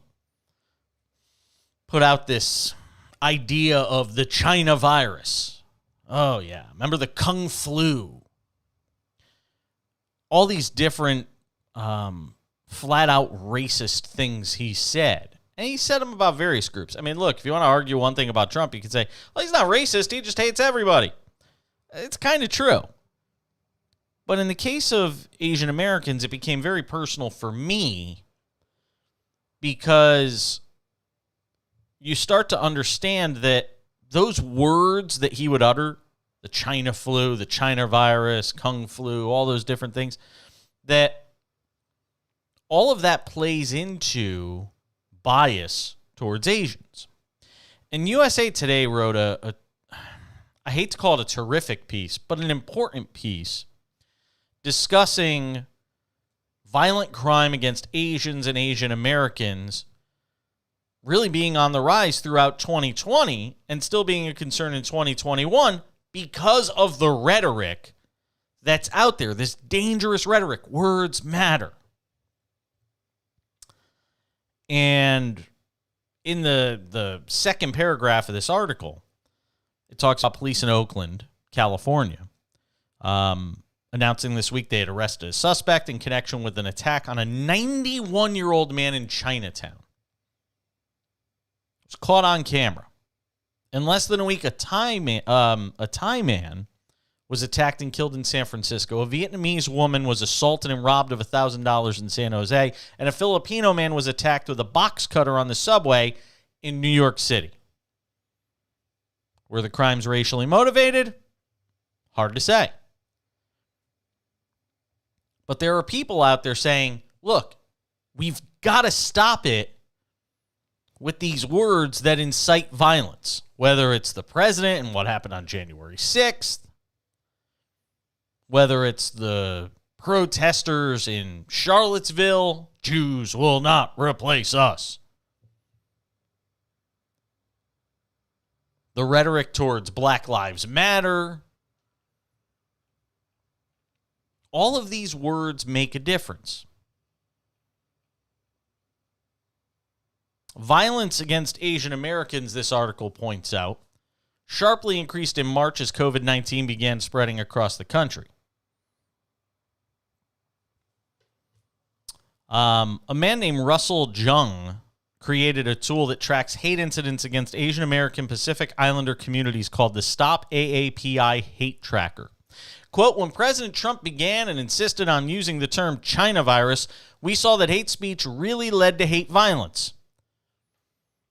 put out this idea of the China virus. Oh, yeah. Remember the Kung flu? All these different flat-out racist things he said. And he said them about various groups. I mean, look, if you want to argue one thing about Trump, you could say, well, he's not racist. He just hates everybody. It's kind of true. But in the case of Asian Americans, it became very personal for me because you start to understand that those words that he would utter, the China flu, the China virus, Kung flu, all those different things, that all of that plays into bias towards Asians. And USA Today wrote I hate to call it a terrific piece, but an important piece discussing violent crime against Asians and Asian Americans really being on the rise throughout 2020 and still being a concern in 2021 because of the rhetoric that's out there, this dangerous rhetoric. Words matter. And in the second paragraph of this article, it talks about police in Oakland, California, announcing this week they had arrested a suspect in connection with an attack on a 91-year-old man in Chinatown. It was caught on camera. In less than a week, a Thai man was attacked and killed in San Francisco. A Vietnamese woman was assaulted and robbed of $1,000 in San Jose. And a Filipino man was attacked with a box cutter on the subway in New York City. Were the crimes racially motivated? Hard to say. But there are people out there saying, look, we've got to stop it with these words that incite violence, whether it's the president and what happened on January 6th, whether it's the protesters in Charlottesville, Jews will not replace us. The rhetoric towards Black Lives Matter. All of these words make a difference. Violence against Asian Americans, this article points out, sharply increased in March as COVID-19 began spreading across the country. A man named Russell Jung created a tool that tracks hate incidents against Asian American Pacific Islander communities called the Stop AAPI Hate Tracker. Quote, when President Trump began and insisted on using the term China virus, we saw that hate speech really led to hate violence.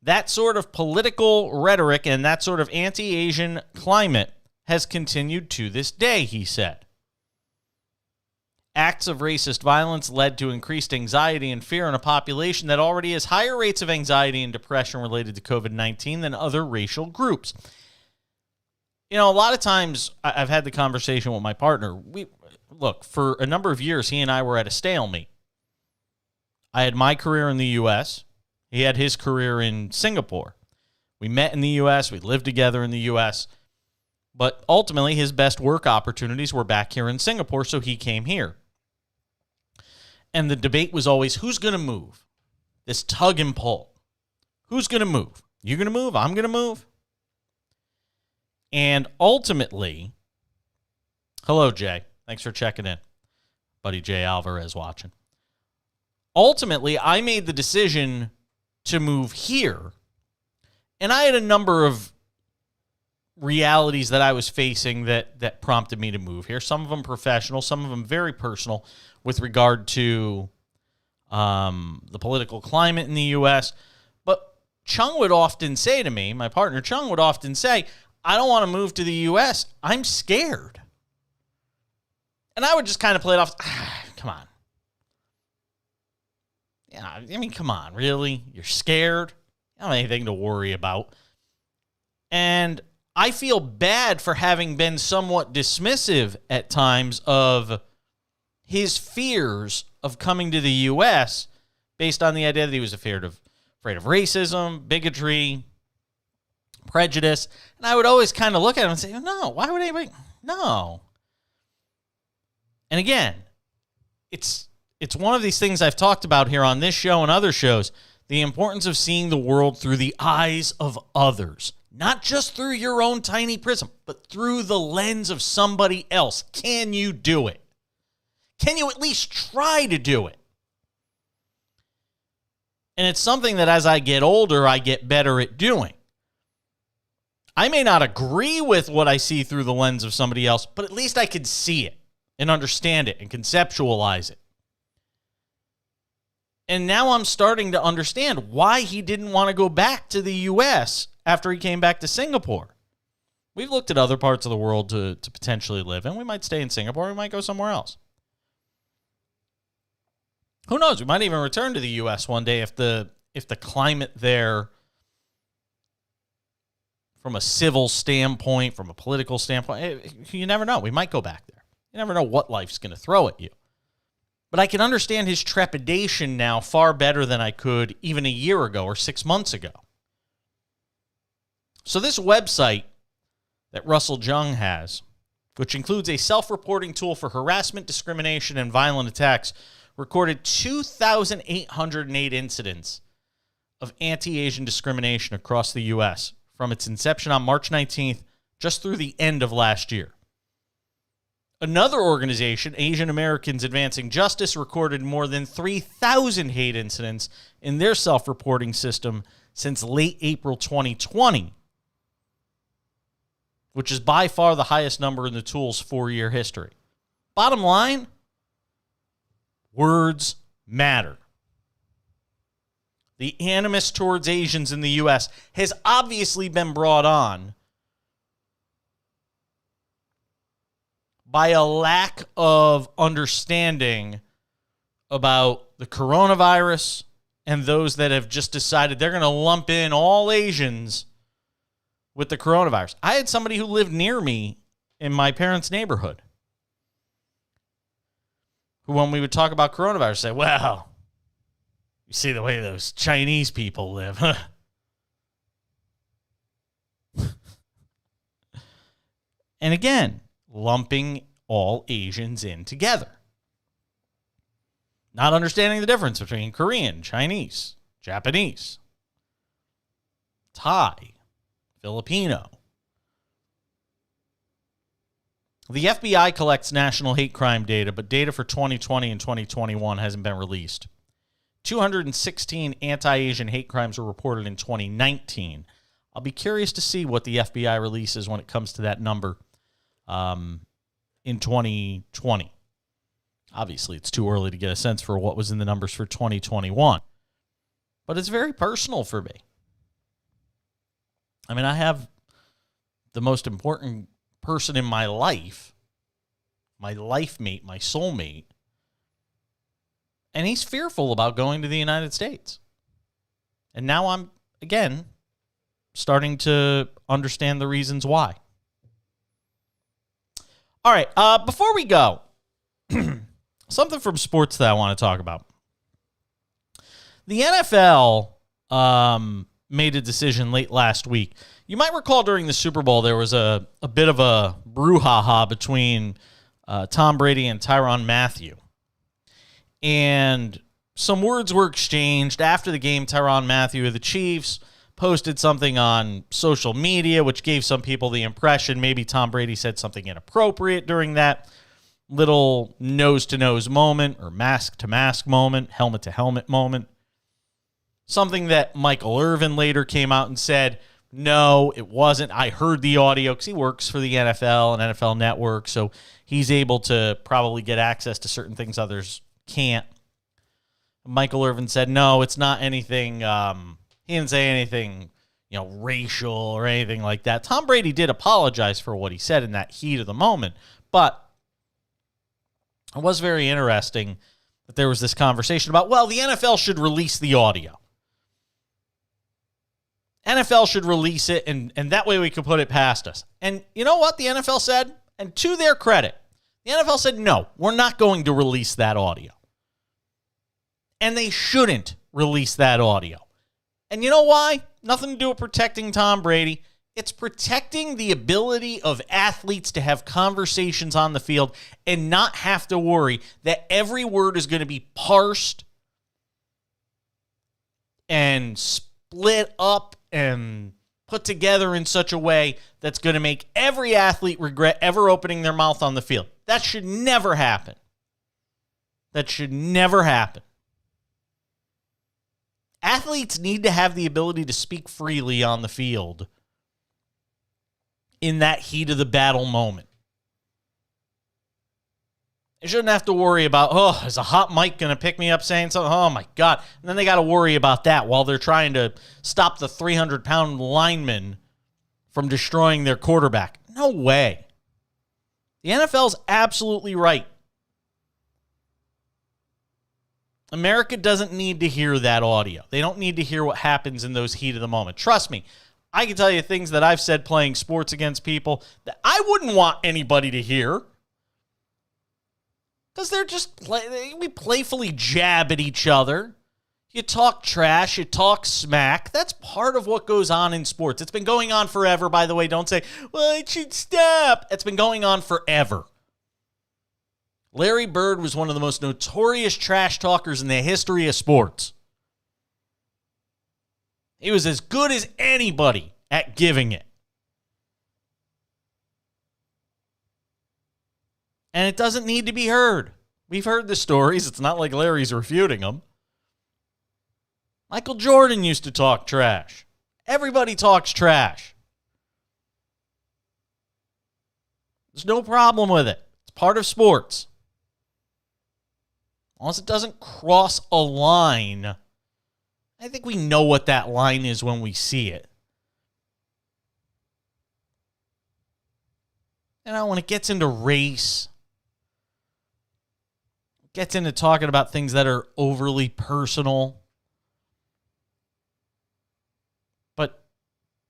That sort of political rhetoric and that sort of anti-Asian climate has continued to this day, he said. Acts of racist violence led to increased anxiety and fear in a population that already has higher rates of anxiety and depression related to COVID-19 than other racial groups. You know, a lot of times I've had the conversation with my partner. Look, for a number of years, he and I were at a stalemate. I had my career in the U.S. He had his career in Singapore. We met in the U.S. We lived together in the U.S. But ultimately, his best work opportunities were back here in Singapore, so he came here. And the debate was always, who's going to move? This tug and pull. Who's going to move? You going to move? I'm going to move? And ultimately, hello, Jay. Thanks for checking in. Buddy Jay Alvarez watching. Ultimately, I made the decision to move here. And I had a number of realities that I was facing that prompted me to move here. Some of them professional, some of them very personal with regard to the political climate in the U.S. But Chung would often say to me, my partner Chung would often say, I don't want to move to the U.S. I'm scared. And I would just kind of play it off. Come on. Yeah, I mean, come on, really? You're scared? You don't have anything to worry about. And I feel bad for having been somewhat dismissive at times of his fears of coming to the U.S. based on the idea that he was afraid of racism, bigotry, prejudice. And I would always kind of look at him and say, no, why would anybody? No. And again, it's one of these things I've talked about here on this show and other shows, the importance of seeing the world through the eyes of others. Not just through your own tiny prism, but through the lens of somebody else. Can you do it? Can you at least try to do it? And it's something that as I get older, I get better at doing. I may not agree with what I see through the lens of somebody else, but at least I can see it and understand it and conceptualize it. And now I'm starting to understand why he didn't want to go back to the U.S. after he came back to Singapore. We've looked at other parts of the world to potentially live in. We might stay in Singapore. We might go somewhere else. Who knows? We might even return to the U.S. one day if the climate there, from a civil standpoint, from a political standpoint, you never know. We might go back there. You never know what life's going to throw at you. But I can understand his trepidation now far better than I could even a year ago or 6 months ago. So this website that Russell Jung has, which includes a self-reporting tool for harassment, discrimination, and violent attacks, recorded 2,808 incidents of anti-Asian discrimination across the U.S. from its inception on March 19th just through the end of last year. Another organization, Asian Americans Advancing Justice, recorded more than 3,000 hate incidents in their self-reporting system since late April 2020, which is by far the highest number in the tool's 4-year history. Bottom line, words matter. The animus towards Asians in the U.S. has obviously been brought on by a lack of understanding about the coronavirus and those that have just decided they're going to lump in all Asians with the coronavirus. I had somebody who lived near me in my parents' neighborhood who, when we would talk about coronavirus, say, well, you see the way those Chinese people live, huh? And again, lumping all Asians in together. Not understanding the difference between Korean, Chinese, Japanese, Thai, Filipino. The FBI collects national hate crime data, but data for 2020 and 2021 hasn't been released. 216 anti-Asian hate crimes were reported in 2019. I'll be curious to see what the FBI releases when it comes to that number in 2020. Obviously, it's too early to get a sense for what was in the numbers for 2021. But it's very personal for me. I mean, I have the most important person in my life mate, my soulmate, and he's fearful about going to the United States. And now I'm, again, starting to understand the reasons why. All right, before we go, something from sports that I want to talk about. The NFL made a decision late last week. You might recall during the Super Bowl there was a bit of a brouhaha between Tom Brady and Tyrann Mathieu. And some words were exchanged. After the game, Tyrann Mathieu of the Chiefs posted something on social media, which gave some people the impression maybe Tom Brady said something inappropriate during that little nose-to-nose moment or mask-to-mask moment, helmet-to-helmet moment. Something that Michael Irvin later came out and said, no, it wasn't. I heard the audio because he works for the NFL and NFL Network, so he's able to probably get access to certain things others can't. Michael Irvin said, no, it's not anything. He didn't say anything, racial or anything like that. Tom Brady did apologize for what he said in that heat of the moment, but it was very interesting that there was this conversation about, well, the NFL should release the audio. NFL should release it, and that way we could put it past us. And you know what the NFL said? And to their credit, the NFL said, no, we're not going to release that audio. And they shouldn't release that audio. And you know why? Nothing to do with protecting Tom Brady. It's protecting the ability of athletes to have conversations on the field and not have to worry that every word is going to be parsed and split up and put together in such a way that's going to make every athlete regret ever opening their mouth on the field. That should never happen. That should never happen. Athletes need to have the ability to speak freely on the field in that heat of the battle moment. They shouldn't have to worry about, is a hot mic going to pick me up saying something? Oh, my God. And then they got to worry about that while they're trying to stop the 300-pound lineman from destroying their quarterback. No way. The NFL's absolutely right. America doesn't need to hear that audio. They don't need to hear what happens in those heat of the moment. Trust me, I can tell you things that I've said playing sports against people that I wouldn't want anybody to hear. Because they're just, we playfully jab at each other. You talk trash, you talk smack. That's part of what goes on in sports. It's been going on forever, by the way. Don't say, well, it should stop. It's been going on forever. Larry Bird was one of the most notorious trash talkers in the history of sports. He was as good as anybody at giving it. And it doesn't need to be heard. We've heard the stories. It's not like Larry's refuting them. Michael Jordan used to talk trash. Everybody talks trash. There's no problem with it. It's part of sports. Unless it doesn't cross a line. I think we know what that line is when we see it. And when it gets into race, gets into talking about things that are overly personal. But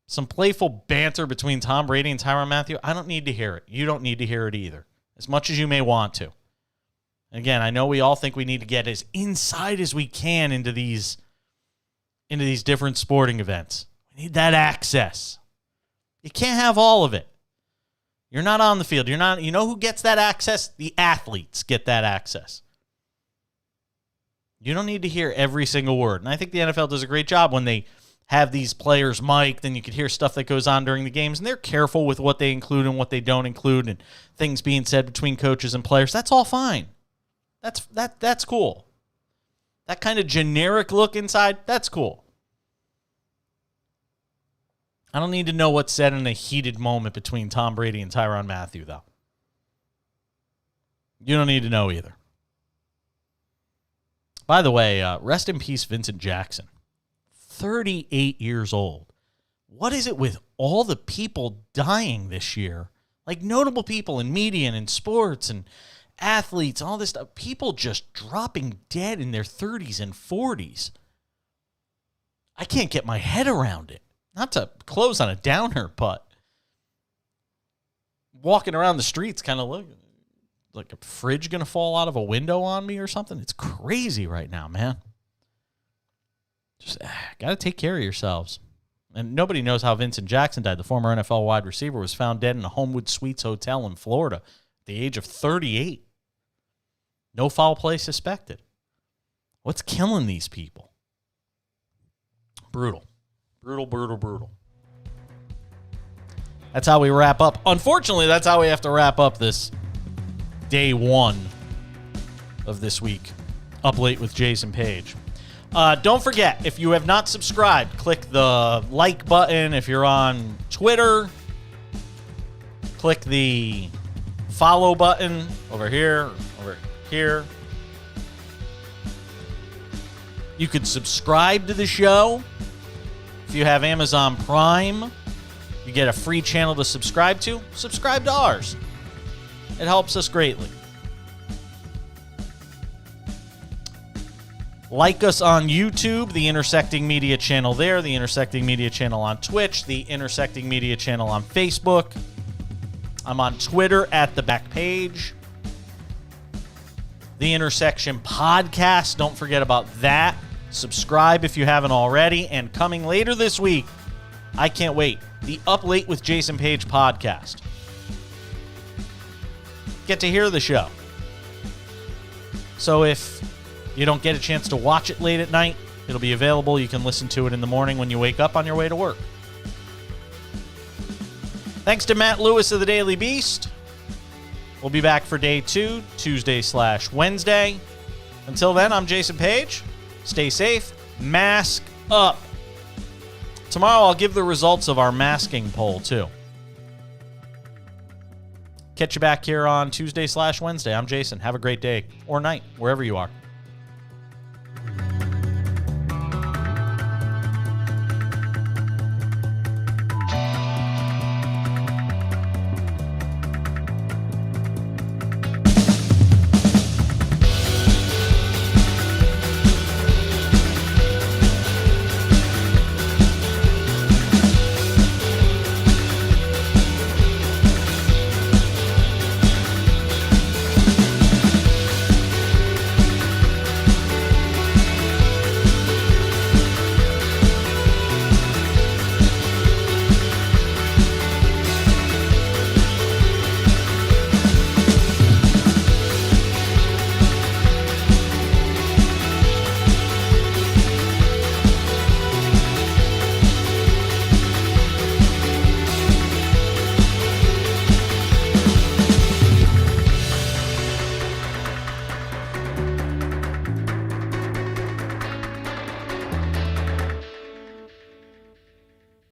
some playful banter between Tom Brady and Tyrann Mathieu, I don't need to hear it. You don't need to hear it either, as much as you may want to. Again, I know we all think we need to get as inside as we can into these different sporting events. We need that access. You can't have all of it. You're not on the field. You know who gets that access? The athletes get that access. You don't need to hear every single word. And I think the NFL does a great job when they have these players mic'd and you could hear stuff that goes on during the games, and they're careful with what they include and what they don't include and things being said between coaches and players. That's all fine. That's cool. That kind of generic look inside, that's cool. I don't need to know what's said in a heated moment between Tom Brady and Tyrann Mathieu, though. You don't need to know either. By the way, rest in peace, Vincent Jackson. 38 years old. What is it with all the people dying this year? Like notable people in media and in sports and athletes, all this stuff. People just dropping dead in their 30s and 40s. I can't get my head around it. Not to close on a downer, but walking around the streets kind of look like a fridge going to fall out of a window on me or something. It's crazy right now, man. Just got to take care of yourselves. And nobody knows how Vincent Jackson died. The former NFL wide receiver was found dead in a Homewood Suites hotel in Florida at the age of 38. No foul play suspected. What's killing these people? Brutal. Brutal, brutal, brutal. That's how we wrap up. Unfortunately, that's how we have to wrap up this day one of this week. Up Late with Jason Page. Don't forget, if you have not subscribed, click the like button. If you're on Twitter, click the follow button over here, over here. You could subscribe to the show. If you have Amazon Prime, you get a free channel to subscribe to. Subscribe to ours. It helps us greatly. Like us on YouTube, the Intersecting Media channel there, the Intersecting Media channel on Twitch, the Intersecting Media channel on Facebook. I'm on Twitter at The Back Page. The Intersection Podcast, don't forget about that. Subscribe if you haven't already. And coming later this week, I can't wait, the Up Late with Jason Page podcast. Get to hear the show. So if you don't get a chance to watch it late at night, it'll be available. You can listen to it in the morning when you wake up on your way to work. Thanks to Matt Lewis of the Daily Beast. We'll be back for day 2, Tuesday/Wednesday. Until then, I'm Jason Page. Stay safe. Mask up. Tomorrow, I'll give the results of our masking poll, too. Catch you back here on Tuesday/Wednesday. I'm Jason. Have a great day or night, wherever you are.